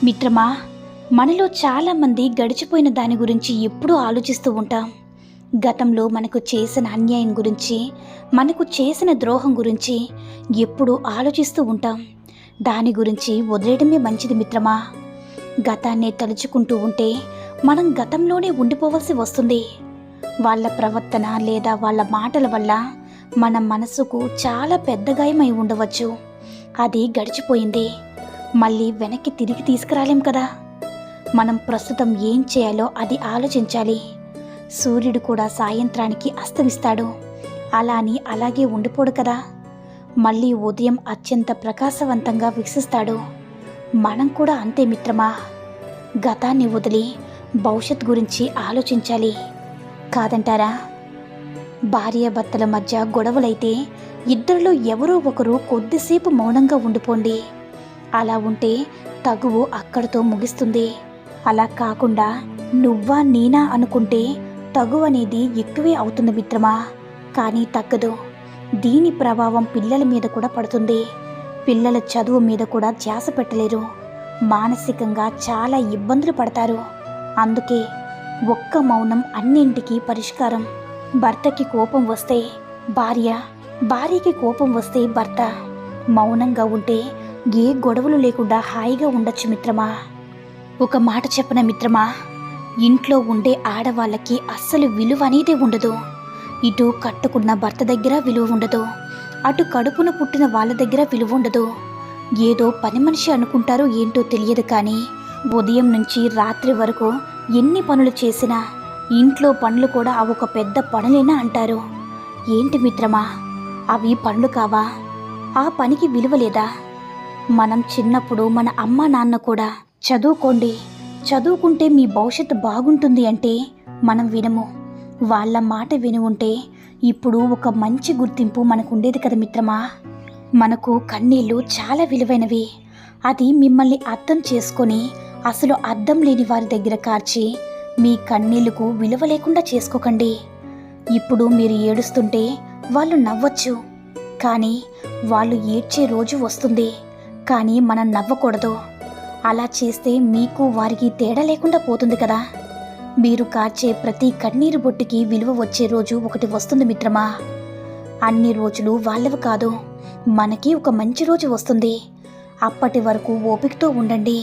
మిత్రమా, మనలో చాలామంది గడిచిపోయిన దాని గురించి ఎప్పుడూ ఆలోచిస్తూ ఉంటాం. గతంలో మనకు చేసిన అన్యాయం గురించి, మనకు చేసిన ద్రోహం గురించి ఎప్పుడూ ఆలోచిస్తూ ఉంటాం. దాని గురించి వదిలేయడమే మంచిది మిత్రమా. గతాన్ని తలుచుకుంటూ ఉంటే మనం గతంలోనే ఉండిపోవలసి వస్తుంది. వాళ్ళ ప్రవర్తన లేదా వాళ్ళ మాటల వల్ల మన మనసుకు చాలా పెద్ద గాయమై ఉండవచ్చు. అది గడిచిపోయింది, మళ్ళీ వెనక్కి తిరిగి తీసుకురాలేం కదా. మనం ప్రస్తుతం ఏం చేయాలో అది ఆలోచించాలి. సూర్యుడు కూడా సాయంత్రానికి అస్తమిస్తాడు, అలా అని అలాగే ఉండిపోడు కదా. మళ్ళీ ఉదయం అత్యంత ప్రకాశవంతంగా వికసిస్తాడు. మనం కూడా అంతే మిత్రమా. గతాన్ని వదిలి భవిష్యత్ గురించి ఆలోచించాలి, కాదంటారా? భార్యాభర్తల మధ్య గొడవలైతే ఇద్దరిలో ఎవరో ఒకరు కొద్దిసేపు మౌనంగా ఉండిపోండి. అలా ఉంటే తగువు అక్కడితో ముగిస్తుంది. అలా కాకుండా నువ్వా నేనా అనుకుంటే తగువ అనేది ఎక్కువే అవుతుంది మిత్రమా, కానీ తగ్గదు. దీని ప్రభావం పిల్లల మీద కూడా పడుతుంది. పిల్లల చదువు మీద కూడా ధ్యాస పెట్టలేరు. మానసికంగా చాలా ఇబ్బందులు పడతారు. అందుకే ఒక్క మౌనం అన్నింటికీ పరిష్కారం. భర్తకి కోపం వస్తే భార్య, భార్యకి కోపం వస్తే భర్త మౌనంగా ఉంటే ఏ గొడవలు లేకుండా హాయిగా ఉండొచ్చు మిత్రమా. ఒక మాట చెప్పన మిత్రమా, ఇంట్లో ఉండే ఆడవాళ్ళకి అస్సలు విలువ అనేది ఉండదు. ఇటు కట్టుకున్న భర్త దగ్గర విలువ ఉండదు, అటు కడుపున పుట్టిన వాళ్ళ దగ్గర విలువ ఉండదు. ఏదో పని మనిషి అనుకుంటారో ఏంటో తెలియదు, కానీ ఉదయం నుంచి రాత్రి వరకు ఎన్ని పనులు చేసినా ఇంట్లో పనులు కూడా అవి ఒక పెద్ద పనులేనా అంటారు. ఏంటి మిత్రమా, అవి పనులు కావా? ఆ పనికి విలువ లేదా? మనం చిన్నప్పుడు మన అమ్మ నాన్న కూడా చదువుకోండి, చదువుకుంటే మీ భవిష్యత్తు బాగుంటుంది అంటే మనం వినము. వాళ్ళ మాట విని ఉంటే ఇప్పుడు ఒక మంచి గుర్తింపు మనకు ఉండేది కదా మిత్రమా. మనకు కన్నీళ్ళు చాలా విలువైనవి. అది మిమ్మల్ని అర్థం చేసుకొని అసలు అర్థం లేని వారి దగ్గర కార్చి మీ కన్నీళ్లకు విలువ లేకుండా చేసుకోకండి. ఇప్పుడు మీరు ఏడుస్తుంటే వాళ్ళు నవ్వచ్చు, కానీ వాళ్ళు ఏడ్చే రోజు వస్తుంది. కానీ మనం నవ్వకూడదు. అలా చేస్తే మీకు వారికి తేడా లేకుండా పోతుంది కదా. మీరు కార్చే ప్రతి కన్నీరు బొట్టుకి విలువ వచ్చే రోజు ఒకటి వస్తుంది మిత్రమా. అన్ని రోజులు వాళ్ళవి కాదు, మనకి ఒక మంచి రోజు వస్తుంది. అప్పటి వరకు ఓపికతో ఉండండి.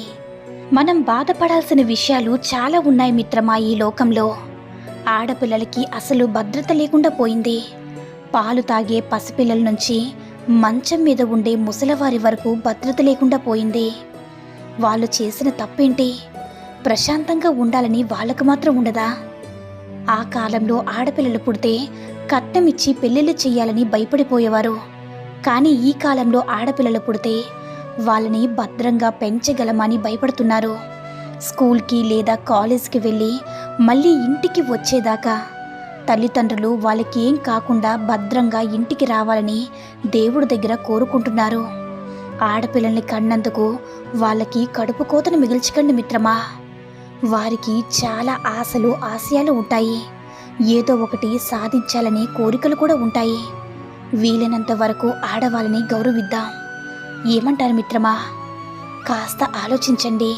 మనం బాధపడాల్సిన విషయాలు చాలా ఉన్నాయి మిత్రమా. ఈ లోకంలో ఆడపిల్లలకి అసలు భద్రత లేకుండా పోయింది. పాలు తాగే పసిపిల్లల నుంచి మంచం మీద ఉండే ముసలివారి వరకు భద్రత లేకుండా పోయింది. వాళ్ళు చేసిన తప్పేంటి? ప్రశాంతంగా ఉండాలని వాళ్ళకు మాత్రం ఉండదా? ఆ కాలంలో ఆడపిల్లలు పుడితే కట్నమిచ్చి పెళ్ళిళ్ళు చెయ్యాలని భయపడిపోయేవారు. కానీ ఈ కాలంలో ఆడపిల్లలు పుడితే వాళ్ళని భద్రంగా పెంచగలమని భయపడుతున్నారు. స్కూల్కి లేదా కాలేజ్కి వెళ్ళి మళ్ళీ ఇంటికి వచ్చేదాకా తల్లిదండ్రులు వాళ్ళకి ఏం కాకుండా భద్రంగా ఇంటికి రావాలని దేవుడి దగ్గర కోరుకుంటున్నారు. ఆడపిల్లల్ని కన్నందుకు వాళ్ళకి కడుపు కోతను మిగిల్చకండి మిత్రమా. వారికి చాలా ఆశలు ఆశయాలు ఉంటాయి. ఏదో ఒకటి సాధించాలని కోరికలు కూడా ఉంటాయి. వీలైనంత వరకు ఆడవాళ్ళని గౌరవిద్దాం. ఏమంటారు మిత్రమా? కాస్త ఆలోచించండి.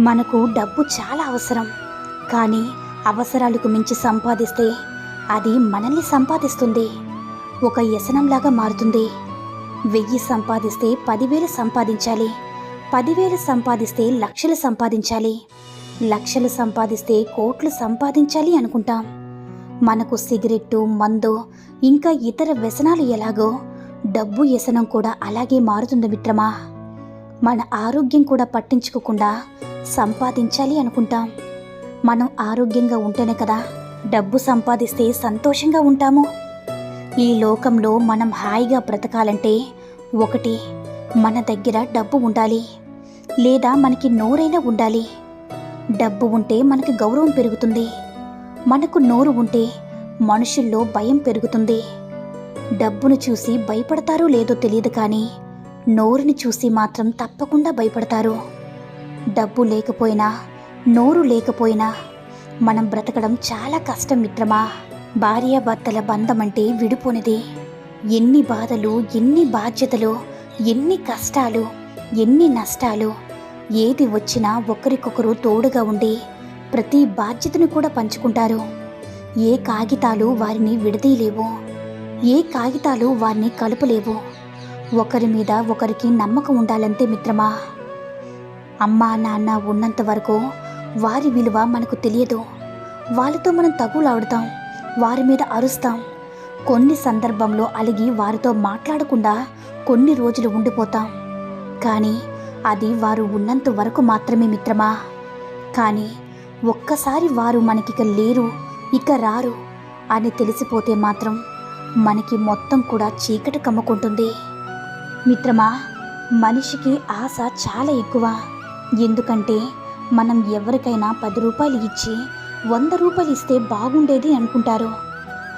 మనకు డబ్బు చాలా అవసరం, కానీ అవసరాలకు మించి సంపాదిస్తే అది మనల్ని సంపాదిస్తుంది. ఒక వ్యసనంలాగా మారుతుంది. 1000 సంపాదిస్తే 10,000 సంపాదించాలి, 10,000 సంపాదిస్తే లక్షలు సంపాదించాలి, లక్షలు సంపాదిస్తే కోట్లు సంపాదించాలి అనుకుంటాం. మనకు సిగరెట్టు, మందు ఇంకా ఇతర వ్యసనాలు ఎలాగో డబ్బు వ్యసనం కూడా అలాగే మారుతుంది మిత్రమా. మన ఆరోగ్యం కూడా పట్టించుకోకుండా సంపాదించాలి అనుకుంటాం. మనం ఆరోగ్యంగా ఉంటేనే కదా డబ్బు సంపాదిస్తే సంతోషంగా ఉంటాము. ఈ లోకంలో మనం హాయిగా బ్రతకాలంటే ఒకటి, మన దగ్గర డబ్బు ఉండాలి, లేదా మనకి నోరైనా ఉండాలి. డబ్బు ఉంటే మనకి గౌరవం పెరుగుతుంది. మనకు నోరు ఉంటే మనుషుల్లో భయం పెరుగుతుంది. డబ్బును చూసి భయపడతారో లేదో తెలియదు, కానీ నోరుని చూసి మాత్రం తప్పకుండా భయపడతారు. డబ్బు లేకపోయినా, నోరు లేకపోయినా మనం బ్రతకడం చాలా కష్టం మిత్రమా. భార్యాభర్తల బంధం అంటే విడిపోనిది. ఎన్ని బాధలు, ఎన్ని బాధ్యతలు, ఎన్ని కష్టాలు, ఎన్ని నష్టాలు ఏది వచ్చినా ఒకరికొకరు తోడుగా ఉండి ప్రతి బాధ్యతను కూడా పంచుకుంటారు. ఏ కాగితాలు వారిని విడదీయలేవు, ఏ కాగితాలు వారిని కలుపలేవు. ఒకరి మీద ఒకరికి నమ్మకం ఉండాలంతే మిత్రమా. అమ్మా నాన్న ఉన్నంత వరకు వారి విలువ మనకు తెలియదు. వాళ్ళతో మనం తగులాడుతాం, వారి మీద అరుస్తాం. కొన్ని సందర్భంలో అలిగి వారితో మాట్లాడకుండా కొన్ని రోజులు ఉండిపోతాం. కానీ అది వారు ఉన్నంత వరకు మాత్రమే మిత్రమా. కానీ ఒక్కసారి వారు మనకిక లేరు, ఇక రారు అని తెలిసిపోతే మాత్రం మనకి మొత్తం కూడా చీకటి కమ్ముకుంటుంది. మిత్రమా, మనిషికి ఆశ చాలా ఎక్కువ. ఎందుకంటే మనం ఎవరికైనా 10 రూపాయలు ఇచ్చి 100 రూపాయలు ఇస్తే బాగుండేది అనుకుంటారు.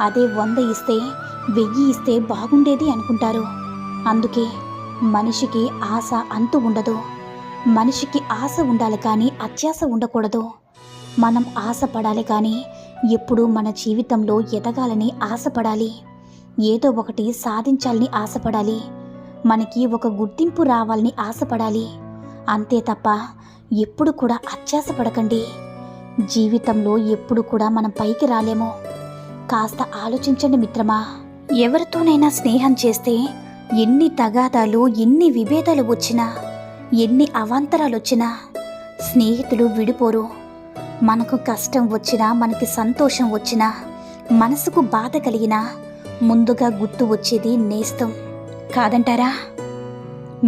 అదే 100 ఇస్తే 1000 ఇస్తే బాగుండేది అనుకుంటారు. అందుకే మనిషికి ఆశ అంతు ఉండదు. మనిషికి ఆశ ఉండాలి కానీ అత్యాశ ఉండకూడదు. మనం ఆశపడాలి కానీ ఎప్పుడూ మన జీవితంలో ఎదగాలని ఆశపడాలి. ఏదో ఒకటి సాధించాలని ఆశపడాలి. మనకి ఒక గుర్తింపు రావాలని ఆశపడాలి. అంతే తప్ప ఎప్పుడు కూడా అత్యాశ పడకండి. జీవితంలో ఎప్పుడు కూడా మనం పైకి రాలేము. కాస్త ఆలోచించండి మిత్రమా. ఎవరితోనైనా స్నేహం చేస్తే ఎన్ని తగాదాలు, ఎన్ని విభేదాలు వచ్చినా, ఎన్ని అవాంతరాలు వచ్చినా స్నేహితులు విడిపోరు. మనకు కష్టం వచ్చినా, మనకి సంతోషం వచ్చినా, మనసుకు బాధ కలిగినా ముందుగా గుర్తు వచ్చేది నేస్తం కాదంటారా?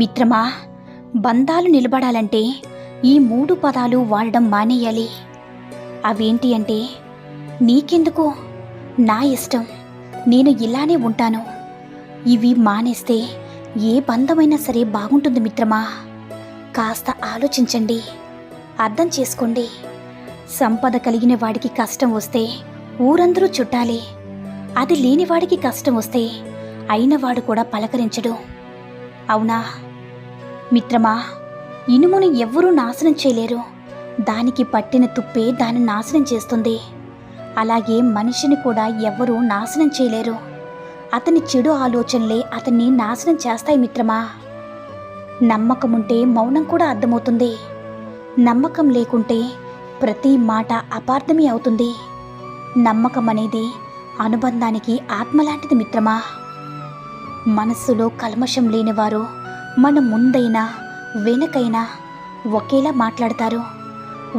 మిత్రమా, బంధాలు నిలబడాలంటే ఈ 3 పదాలు వాడడం మానేయాలి. అవేంటి అంటే, నీకెందుకు, నా ఇష్టం, నేను ఇలానే ఉంటాను. ఇవి మానేస్తే ఏ బంధమైనా సరే బాగుంటుంది మిత్రమా. కాస్త ఆలోచించండి, అర్థం చేసుకోండి. సంపద కలిగిన వాడికి కష్టం వస్తే ఊరందరూ చుట్టాలే. అది లేనివాడికి కష్టం వస్తే అయినవాడు కూడా పలకరించడు. అవునా మిత్రమా? ఇనుమును ఎవ్వరూ నాశనం చేయలేరు. దానికి పట్టిన తుప్పే దాన్ని నాశనం చేస్తుంది. అలాగే మనిషిని కూడా ఎవ్వరూ నాశనం చేయలేరు. అతని చెడు ఆలోచనలే అతన్ని నాశనం చేస్తాయి మిత్రమా. నమ్మకం ఉంటే మౌనం కూడా అర్థమవుతుంది. నమ్మకం లేకుంటే ప్రతి మాట అపార్థమే అవుతుంది. నమ్మకం అనేది అనుబంధానికి ఆత్మలాంటిది మిత్రమా. మనస్సులో కల్మషం లేనివారు మన ముందైనా వెనకైనా ఒకేలా మాట్లాడతారు.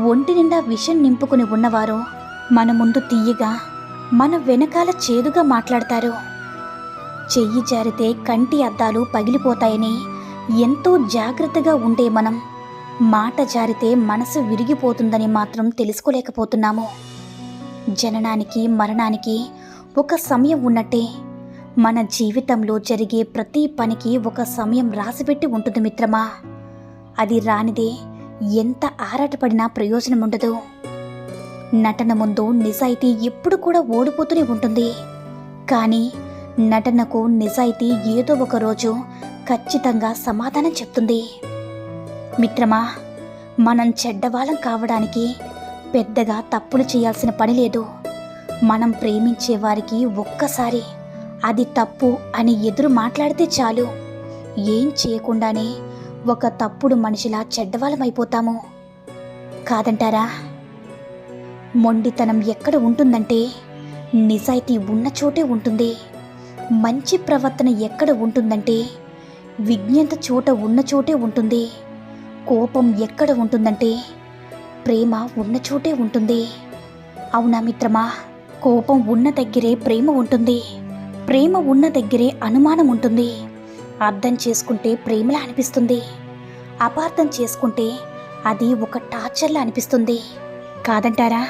ఒంటి నిండా విషం నింపుకుని ఉన్నవారు మన ముందు తీయగా, మన వెనకాల చేదుగా మాట్లాడతారు. చెయ్యి జారితే కంటి అద్దాలు పగిలిపోతాయని ఎంతో జాగ్రత్తగా ఉండే మనం మాట జారితే మనసు విరిగిపోతుందని మాత్రం తెలుసుకోలేకపోతున్నాము. జననానికి మరణానికి ఒక సమయం ఉన్నట్టే మన జీవితంలో జరిగే ప్రతి పనికి ఒక సమయం రాసిపెట్టి ఉంటుంది మిత్రమా. అది రానిదే ఎంత ఆరాటపడినా ప్రయోజనం ఉండదు. నటన ముందు నిజాయితీ ఎప్పుడు కూడా ఓడిపోతూనే ఉంటుంది. కానీ నటనకు నిజాయితీ ఏదో ఒక రోజు ఖచ్చితంగా సమాధానం చెప్తుంది. మిత్రమా, మనం చెడ్డవాళ్ళం కావడానికి పెద్దగా తప్పులు చేయాల్సిన పని లేదు. మనం ప్రేమించే వారికి ఒక్కసారి అది తప్పు అని ఎదురు మాట్లాడితే చాలు, ఏం చేయకుండానే ఒక తప్పుడు మనిషిలా చెడ్డవాళ్ళమైపోతాము కాదంటారా? మొండితనం ఎక్కడ ఉంటుందంటే నిజాయితీ ఉన్న చోటే ఉంటుంది. మంచి ప్రవర్తన ఎక్కడ ఉంటుందంటే విజ్ఞత చోట ఉన్న చోటే ఉంటుంది. కోపం ఎక్కడ ఉంటుందంటే ప్రేమ ఉన్న చోటే ఉంటుంది. అవునా మిత్రమా? కోపం ఉన్న దగ్గరే ప్రేమ ఉంటుంది. ప్రేమ ఉన్న దగ్గరే అనుమానం ఉంటుంది. అర్థం చేసుకుంటే ప్రేమలా అనిపిస్తుంది. అపార్థం చేసుకుంటే అది ఒక టార్చర్లా అనిపిస్తుంది కాదంటారా?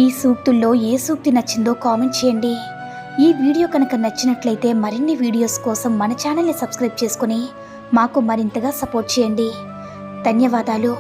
ఈ సూక్తుల్లో ఏ సూక్తి నచ్చిందో కామెంట్ చేయండి. ఈ వీడియో కనుక నచ్చినట్లయితే మరిన్ని వీడియోస్ కోసం మన ఛానల్ని సబ్స్క్రైబ్ చేసుకుని మాకు మరింతగా సపోర్ట్ చేయండి. ధన్యవాదాలు.